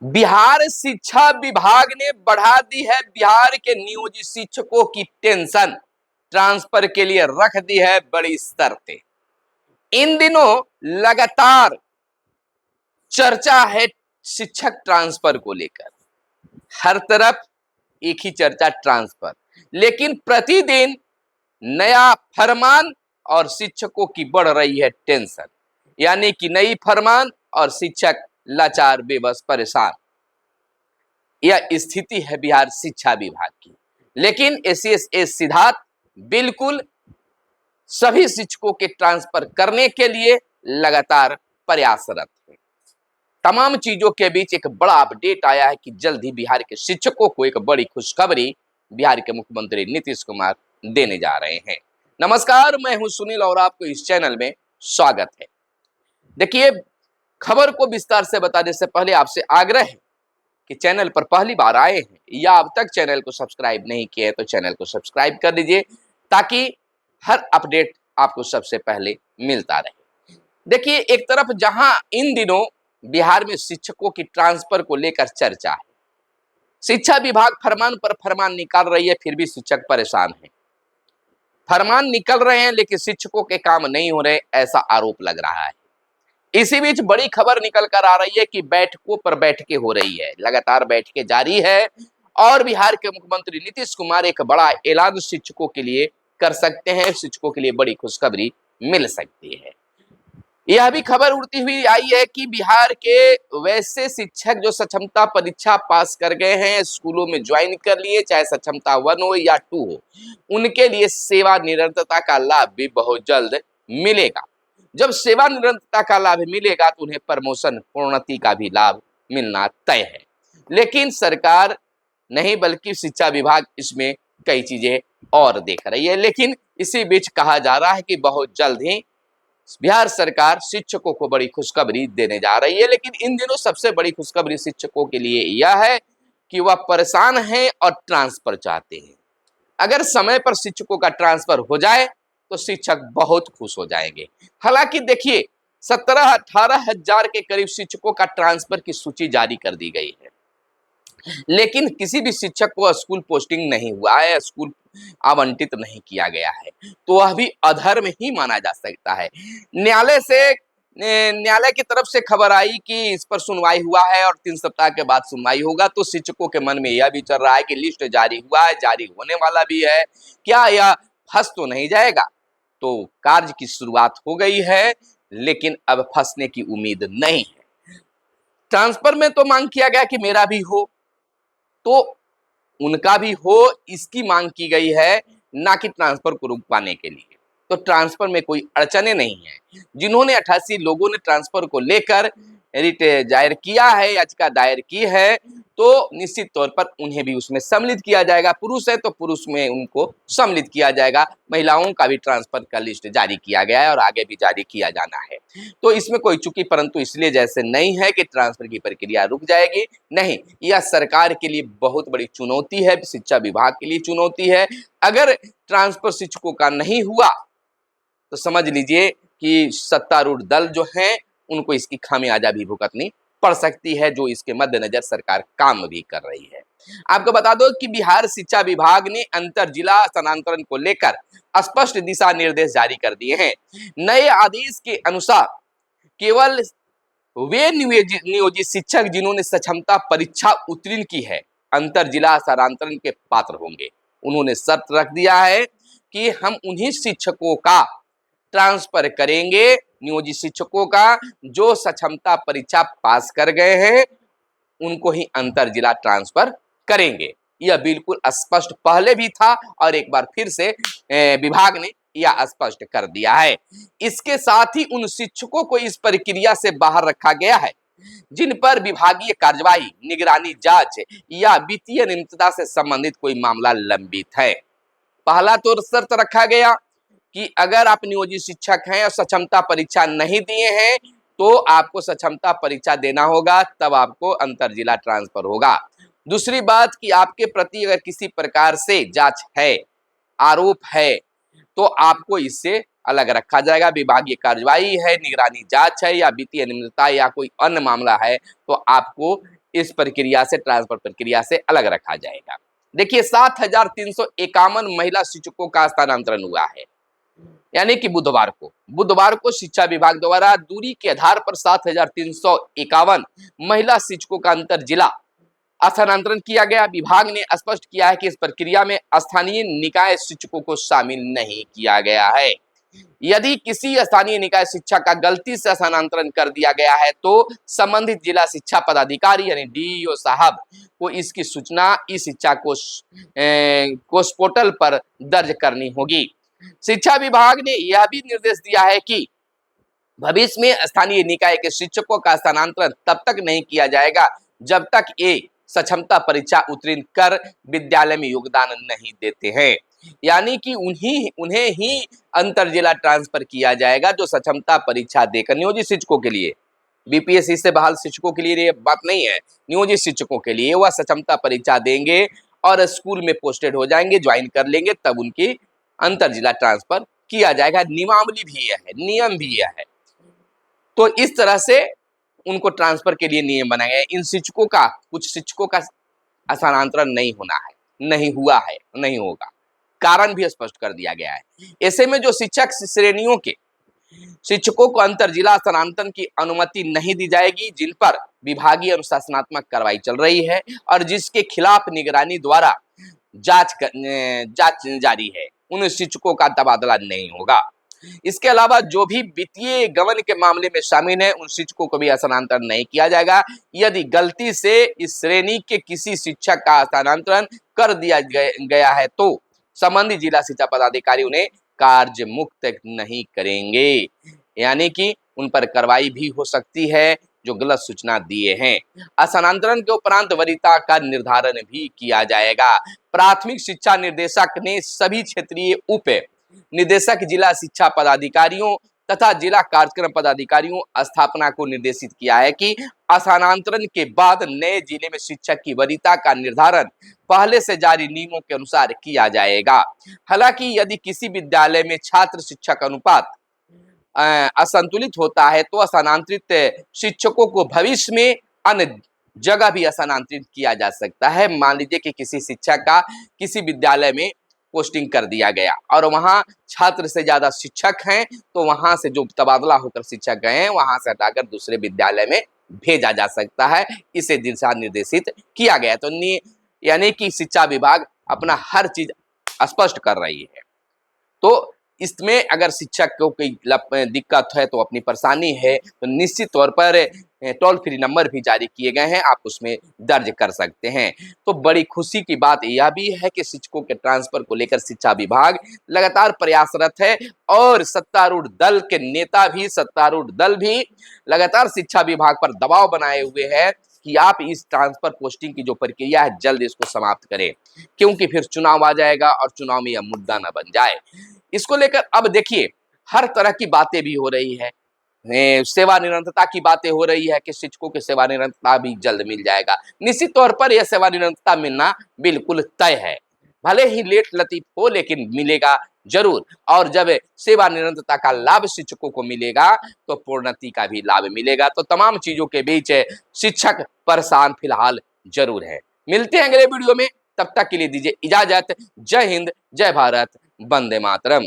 बिहार शिक्षा विभाग ने बढ़ा दी है बिहार के नियोजित शिक्षकों की टेंशन, ट्रांसफर के लिए रख दी है बड़ी शर्तें। इन दिनों लगातार चर्चा है शिक्षक ट्रांसफर को लेकर, हर तरफ एक ही चर्चा ट्रांसफर, लेकिन प्रतिदिन नया फरमान और शिक्षकों की बढ़ रही है टेंशन, यानी कि नई फरमान और शिक्षक लाचार बेबस परेशान। यह स्थिति है बिहार शिक्षा विभाग की। लेकिन एसीएस सिद्धार्थ बिल्कुल सभी शिक्षकों के ट्रांसफर करने के लिए लगातार प्रयासरत है। तमाम चीजों के बीच एक बड़ा अपडेट आया है कि जल्द ही बिहार के शिक्षकों को एक बड़ी खुशखबरी बिहार के मुख्यमंत्री नीतीश कुमार देने जा रहे हैं। नमस्कार, मैं हूं सुनील और आपको इस चैनल में स्वागत है। देखिए, खबर को विस्तार से बताने से पहले आपसे आग्रह है कि चैनल पर पहली बार आए हैं या अब तक चैनल को सब्सक्राइब नहीं किया है तो चैनल को सब्सक्राइब कर लीजिए, ताकि हर अपडेट आपको सबसे पहले मिलता रहे। देखिए, एक तरफ जहां इन दिनों बिहार में शिक्षकों की ट्रांसफर को लेकर चर्चा है, शिक्षा विभाग फरमान पर फरमान निकाल रही है, फिर भी शिक्षक परेशान है। फरमान निकल रहे हैं लेकिन शिक्षकों के काम नहीं हो रहे, ऐसा आरोप लग रहा है। इसी बीच बड़ी खबर निकल कर आ रही है कि बैठकों पर बैठकें हो रही है, लगातार बैठकें जारी है और बिहार के मुख्यमंत्री नीतीश कुमार एक बड़ा ऐलान शिक्षकों के लिए कर सकते हैं। शिक्षकों के लिए बड़ी खुशखबरी मिल सकती है। यह भी खबर उड़ती हुई आई है कि बिहार के वैसे शिक्षक जो सक्षमता परीक्षा पास कर गए हैं, स्कूलों में ज्वाइन कर लिए, चाहे सक्षमता 1 हो या 2 हो, उनके लिए सेवा निरंतरता का लाभ भी बहुत जल्द मिलेगा। जब सेवा निरंतरता का लाभ मिलेगा तो उन्हें प्रमोशन प्रोन्नति का भी लाभ मिलना तय है। लेकिन सरकार नहीं बल्कि शिक्षा विभाग इसमें कई चीजें और देख रही है। लेकिन इसी बीच कहा जा रहा है कि बहुत जल्द ही बिहार सरकार शिक्षकों को बड़ी खुशखबरी देने जा रही है। लेकिन इन दिनों सबसे बड़ी खुशखबरी शिक्षकों के लिए यह है कि वह परेशान हैं और ट्रांसफर चाहते हैं। अगर समय पर शिक्षकों का ट्रांसफर हो जाए तो शिक्षक बहुत खुश हो जाएंगे। हालांकि देखिए, 17-18 हजार के करीब शिक्षकों का ट्रांसफर की सूची जारी कर दी गई है, लेकिन किसी भी शिक्षक को स्कूल पोस्टिंग नहीं हुआ है, स्कूल आवंटित नहीं किया गया है, तो वह भी अधर्म ही माना जा सकता है। न्यायालय की तरफ से खबर आई कि इस पर सुनवाई हुआ है और 3 सप्ताह के बाद सुनवाई होगा। तो शिक्षकों के मन में यह भी चल रहा है कि लिस्ट जारी हुआ है, जारी होने वाला भी है, क्या यह फंस तो नहीं जाएगा। तो कार्य की शुरुआत हो गई है, लेकिन अब फंसने की उम्मीद नहीं है। ट्रांसफर में तो मांग किया गया कि मेरा भी हो, तो उनका भी हो, इसकी मांग की गई है, ना कि ट्रांसफर को रुक पाने के लिए। तो ट्रांसफर में कोई अड़चने नहीं है। जिन्होंने 88 लोगों ने ट्रांसफर को लेकर रिट दायर किया है, याचिका दायर की है, तो निश्चित तौर पर उन्हें भी उसमें सम्मिलित किया जाएगा। पुरुष है तो पुरुष में उनको सम्मिलित किया जाएगा। महिलाओं का भी ट्रांसफर का लिस्ट जारी किया गया है और आगे भी जारी किया जाना है। तो इसमें कोई चूकी परंतु इसलिए जैसे नहीं है कि ट्रांसफर की प्रक्रिया रुक जाएगी, नहीं, यह सरकार के लिए बहुत बड़ी चुनौती है, शिक्षा विभाग के लिए चुनौती है। अगर ट्रांसफर शिक्षकों का नहीं हुआ तो समझ लीजिए कि सत्तारूढ़ दल जो हैं उनको इसकी खामियाजा भी भुगतनी पड़ सकती है, जो इसके मद्देनजर सरकार काम भी कर रही है। आपको बता दो कि बिहार शिक्षा विभाग ने अंतर जिला स्थानांतरण को लेकर स्पष्ट दिशा निर्देश जारी कर दिए हैं। नए आदेश के अनुसार केवल वे नियोजित शिक्षक जिन्होंने सक्षमता परीक्षा उत्तीर्ण की है अंतर जिला स्थानांतरण के पात्र होंगे। उन्होंने शर्त रख दिया है कि हम उन्हीं शिक्षकों का ट्रांसफर करेंगे, नियोजित शिक्षकों का जो सक्षमता परीक्षा पास कर गए हैं उनको ही अंतर जिला ट्रांसफर करेंगे। यह बिल्कुल स्पष्ट पहले भी था और एक बार फिर से विभाग ने यह स्पष्ट कर दिया है। इसके साथ ही उन शिक्षकों को इस प्रक्रिया से बाहर रखा गया है जिन पर विभागीय कार्यवाही, निगरानी जांच या वित्तीय नियमितता से संबंधित कोई मामला लंबित है। पहला तो शर्त रखा गया कि अगर आप नियोजित शिक्षक हैं और सक्षमता परीक्षा नहीं दिए हैं तो आपको सक्षमता परीक्षा देना होगा, तब आपको अंतर जिला ट्रांसफर होगा। दूसरी बात कि आपके प्रति अगर किसी प्रकार से जांच है, आरोप है, तो आपको इससे अलग रखा जाएगा। विभागीय कार्यवाही है, निगरानी जांच है या वित्तीय अनियमितता या कोई अन्य मामला है तो आपको इस प्रक्रिया से, ट्रांसफर प्रक्रिया से अलग रखा जाएगा। देखिए 7,351 महिला शिक्षकों का स्थानांतरण हुआ है, यानी कि बुधवार को शिक्षा विभाग द्वारा दूरी के आधार पर 7,351 महिला शिक्षकों का अंतर जिला स्थानांतरण किया गया। विभाग ने स्पष्ट किया है कि इस प्रक्रिया में स्थानीय निकाय शिक्षकों को शामिल नहीं किया गया है। यदि किसी स्थानीय निकाय शिक्षक का गलती से स्थानांतरण कर दिया गया है तो संबंधित जिला शिक्षा पदाधिकारी यानी डीईओ साहब को इसकी सूचना ई शिक्षा कोष पोर्टल पर दर्ज करनी होगी। शिक्षा विभाग ने यह भी निर्देश दिया है कि भविष्य में स्थानीय निकाय के शिक्षकों का स्थानांतरण तब तक नहीं किया जाएगा जब तक ये सक्षमता परीक्षा उत्तीर्ण कर विद्यालय में योगदान नहीं देते हैं, यानी कि उन्हें ही अंतर जिला ट्रांसफर किया जाएगा जो सक्षमता परीक्षा देकर, नियोजित शिक्षकों के लिए, बीपीएससी से बहाल शिक्षकों के लिए ये बात नहीं है, नियोजित शिक्षकों के लिए वह सक्षमता परीक्षा देंगे और स्कूल में पोस्टेड हो जाएंगे, ज्वाइन कर लेंगे, तब उनकी अंतर जिला ट्रांसफर किया जाएगा। नियमावली भी यह है, नियम भी यह है। तो इस तरह से उनको ट्रांसफर के लिए नियम बनाए गए। इन शिक्षकों का, कुछ शिक्षकों का स्थानांतरण नहीं होना है, नहीं हुआ है, नहीं होगा, कारण भी स्पष्ट कर दिया गया है। ऐसे में जो शिक्षक श्रेणियों के शिक्षकों को अंतर जिला स्थानांतरण की अनुमति नहीं दी जाएगी, जिन पर विभागीय अनुशासनात्मक कार्रवाई चल रही है और जिसके खिलाफ निगरानी द्वारा जांच जारी है, उन शिक्षकों का तबादला नहीं होगा। इसके अलावा जो भी वित्तीय गबन के मामले में शामिल है उन शिक्षकों को भी स्थानांतरण नहीं किया जाएगा। यदि गलती से इस श्रेणी के किसी शिक्षक का स्थानांतरण कर दिया गया है तो संबंधित जिला शिक्षा पदाधिकारी उन्हें कार्य मुक्त नहीं करेंगे, यानी कि उन पर कार्रवाई भी हो सकती है जो गलत सूचना दिए हैं। स्थानांतरण के उपरांत वरीयता का निर्धारण भी किया जाएगा। प्राथमिक शिक्षा निदेशक ने सभी क्षेत्रीय उप निदेशक, जिला शिक्षा पदाधिकारियों तथा जिला कार्यक्रम पदाधिकारियों स्थापना को निर्देशित किया है कि स्थानांतरण के बाद नए जिले में शिक्षक की वरीयता का निर्धारण पहले से जारी नियमों के अनुसार किया जाएगा। हालांकि यदि किसी विद्यालय में छात्र शिक्षक अनुपात असंतुलित होता है तो स्थानांतरित शिक्षकों को भविष्य में अन्य जगह भी स्थानांतरित किया जा सकता है। मान लीजिए कि किसी शिक्षक का किसी विद्यालय में पोस्टिंग कर दिया गया और वहां छात्र से ज्यादा शिक्षक हैं तो वहां से जो तबादला होकर शिक्षक गए हैं वहां से हटाकर दूसरे विद्यालय में भेजा जा सकता है। इसे दिशा निर्देशित किया गया। तो यानी कि शिक्षा विभाग अपना हर चीज स्पष्ट कर रही है। तो इसमें अगर शिक्षक को कोई दिक्कत है तो अपनी परेशानी है तो निश्चित तौर पर टोल फ्री नंबर भी जारी किए गए हैं, आप उसमें दर्ज कर सकते हैं। तो बड़ी खुशी की बात यह भी है कि शिक्षकों के ट्रांसफर को लेकर शिक्षा विभाग लगातार प्रयासरत है और सत्तारूढ़ दल भी लगातार शिक्षा विभाग पर दबाव बनाए हुए है कि आप इस ट्रांसफर पोस्टिंग की जो प्रक्रिया है जल्द इसको समाप्त करें, क्योंकि फिर चुनाव आ जाएगा और चुनाव में यह मुद्दा न बन जाए। इसको लेकर अब देखिए हर तरह की बातें भी हो रही है, सेवा निरंतरता की बातें हो रही है कि शिक्षकों की सेवा निरंतरता भी जल्द मिल जाएगा। निश्चित तौर पर यह सेवा निरंतरता मिलना बिल्कुल तय है, भले ही लेट लतीफ हो लेकिन मिलेगा जरूर। और जब सेवा निरंतरता का लाभ शिक्षकों को मिलेगा तो प्रोन्नति का भी लाभ मिलेगा। तो तमाम चीजों के बीच शिक्षक परेशान फिलहाल जरूर है। मिलते हैं अगले वीडियो में, तब तक के लिए दीजिए इजाजत। जय हिंद, जय भारत, वंदे मातरम।